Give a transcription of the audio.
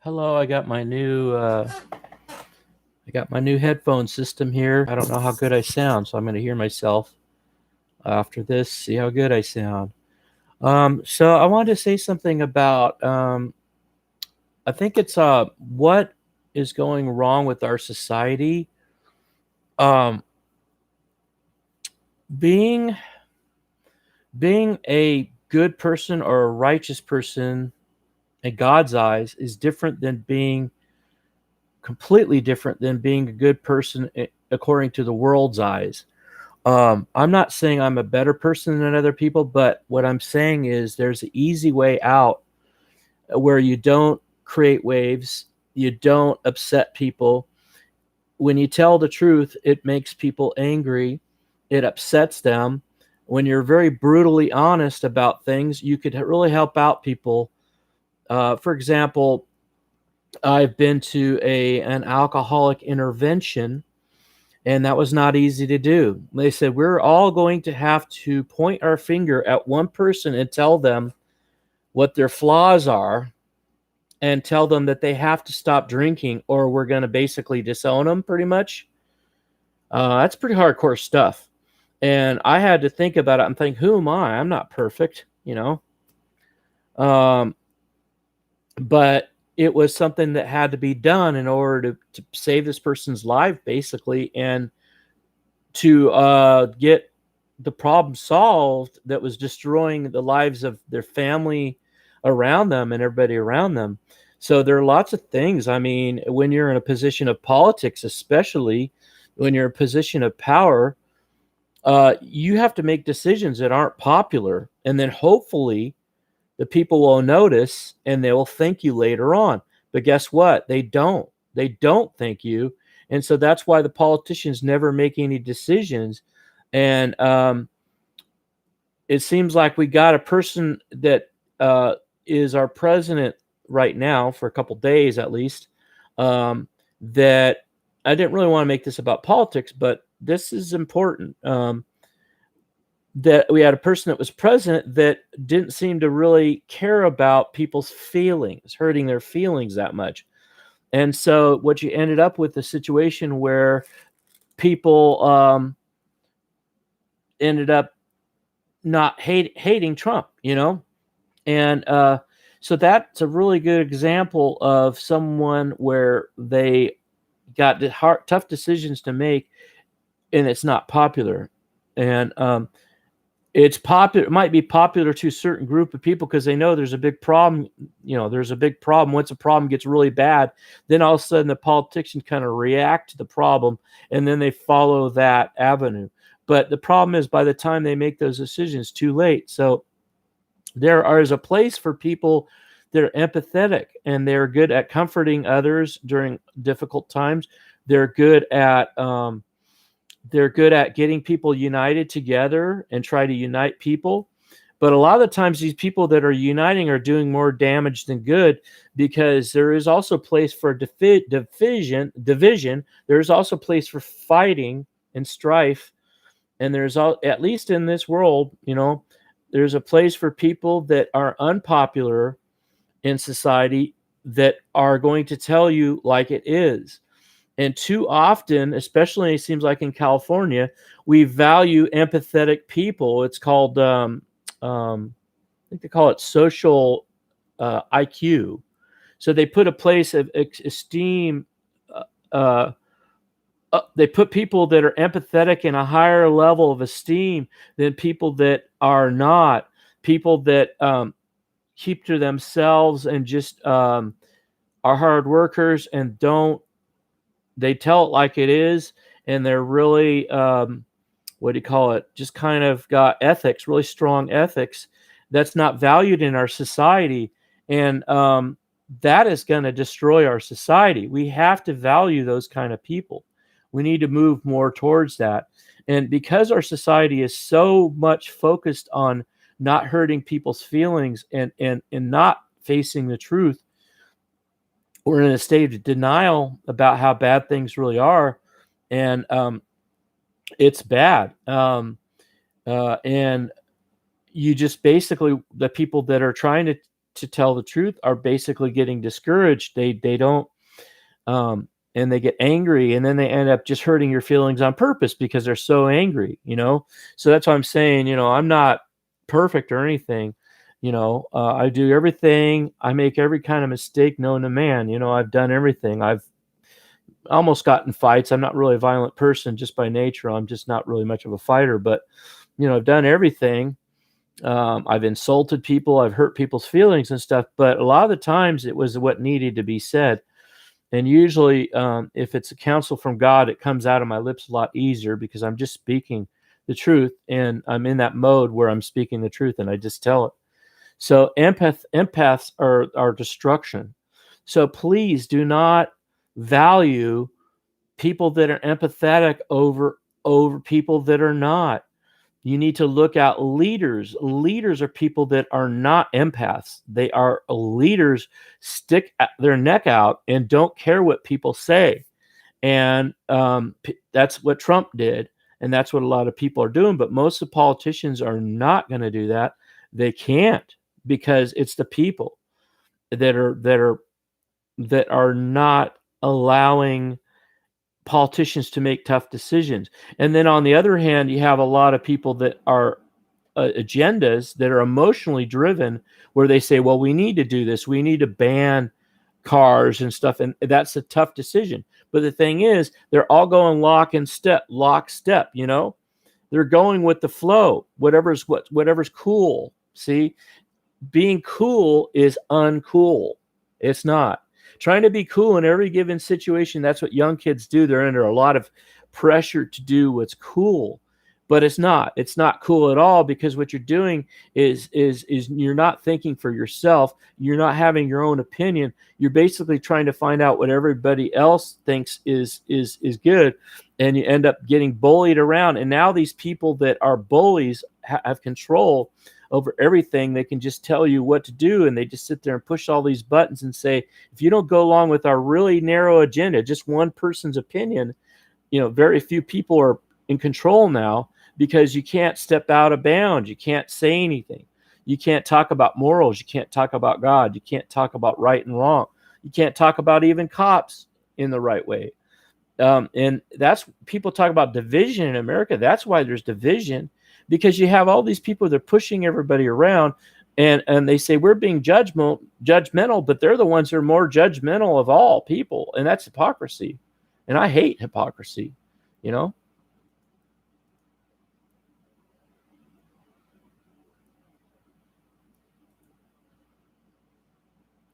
Hello, I got my new headphone system here. I don't know how good I sound, so I'm going to hear myself after this, see how good I sound. So I wanted to say something about I think it's what is going wrong with our society. Um, being being a good person or a righteous person in God's eyes is different than being completely different than being a good person according to the world's eyes. I'm not saying I'm a better person than other people, but what I'm saying is there's an easy way out where you don't create waves, you don't upset people. When you tell the truth, it makes people angry, it upsets them. When you're very brutally honest about things, you could really help out people. For example, I've been to an alcoholic intervention, and that was not easy to do. They said, we're all going to have to point our finger at one person and tell them what their flaws are and tell them that they have to stop drinking or we're going to basically disown them pretty much. That's pretty hardcore stuff. And I had to think about it and think, who am I? I'm not perfect, you know. Um, but it was something that had to be done in order to save this person's life, basically, and to get the problem solved that was destroying the lives of their family around them and everybody around them. So there are lots of things. I mean, when you're in a position of politics, especially when you're in a position of power, you have to make decisions that aren't popular. And then hopefully the people will notice and they will thank you later on. But guess what? They don't. They don't thank you. And so that's why the politicians never make any decisions. And it seems like we got a person that is our president right now for a couple days at least. That I didn't really want to make this about politics, but this is important. That we had a person that was president that didn't seem to really care about people's feelings, hurting their feelings that much. And so what you ended up with a situation where people ended up not hating Trump, you know? And so that's a really good example of someone where they got the tough decisions to make and it's not popular. And it's popular. It might be popular to a certain group of people because they know there's a big problem. You know, there's a big problem. Once a problem gets really bad, then all of a sudden the politicians kind of react to the problem and then they follow that avenue. But the problem is by the time they make those decisions, too late. So there is a place for people that are empathetic and they're good at comforting others during difficult times. They're good at getting people united together and try to unite people. But a lot of the times these people that are uniting are doing more damage than good because there is also place for division. There's also place for fighting and strife. And there's at least in this world, you know, there's a place for people that are unpopular in society that are going to tell you like it is. And too often, especially it seems like in California, we value empathetic people. It's called, I think they call it social IQ. So they put a place of esteem. Uh, they put people that are empathetic in a higher level of esteem than people that are not. People that keep to themselves and just are hard workers and don't. They tell it like it is, and they're really what do you call it? Just kind of got ethics, really strong ethics. That's not valued in our society, and that is going to destroy our society. We have to value those kind of people. We need to move more towards that. And because our society is so much focused on not hurting people's feelings and not facing the truth, we're in a state of denial about how bad things really are. And it's bad. And you just basically, the people that are trying to to tell the truth are basically getting discouraged. They don't, and they get angry, and then they end up just hurting your feelings on purpose because they're so angry, So that's why I'm saying, I'm not perfect or anything. I do everything. I make every kind of mistake known to man. I've done everything. I've almost gotten fights. I'm not really a violent person just by nature. I'm just not really much of a fighter, but I've done everything. I've insulted people. I've hurt people's feelings and stuff, but a lot of the times it was what needed to be said. And usually, if it's a counsel from God, it comes out of my lips a lot easier because I'm just speaking the truth, and I'm in that mode where I'm speaking the truth, and I just tell it. So empaths are destruction. So please do not value people that are empathetic over people that are not. You need to look at leaders. Leaders are people that are not empaths. They are leaders, stick their neck out and don't care what people say. And that's what Trump did. And that's what a lot of people are doing. But most of the politicians are not going to do that. They can't, because it's the people that are not allowing politicians to make tough decisions. And then on the other hand, you have a lot of people that are agendas that are emotionally driven, where they say, well, we need to do this. We need to ban cars and stuff. And that's a tough decision. But the thing is, they're all going lockstep. They're going with the flow, whatever's cool. See, being cool is uncool. It's not. Trying to be cool in every given situation, that's what young kids do. They're under a lot of pressure to do what's cool, but it's not cool at all, because what you're doing is you're not thinking for yourself. You're not having your own opinion. You're basically trying to find out what everybody else thinks is good, and you end up getting bullied around. And now these people that are bullies have control over everything. They can just tell you what to do, and they just sit there and push all these buttons and say, if you don't go along with our really narrow agenda, just one person's opinion, very few people are in control now, because you can't step out of bounds. You can't say anything. You can't talk about morals. You can't talk about God. You can't talk about right and wrong. You can't talk about even cops in the right way. And that's, people talk about division in America. That's why there's division, because you have all these people that are pushing everybody around, and they say we're being judgmental, but they're the ones that are more judgmental of all people, and that's hypocrisy. And I hate hypocrisy,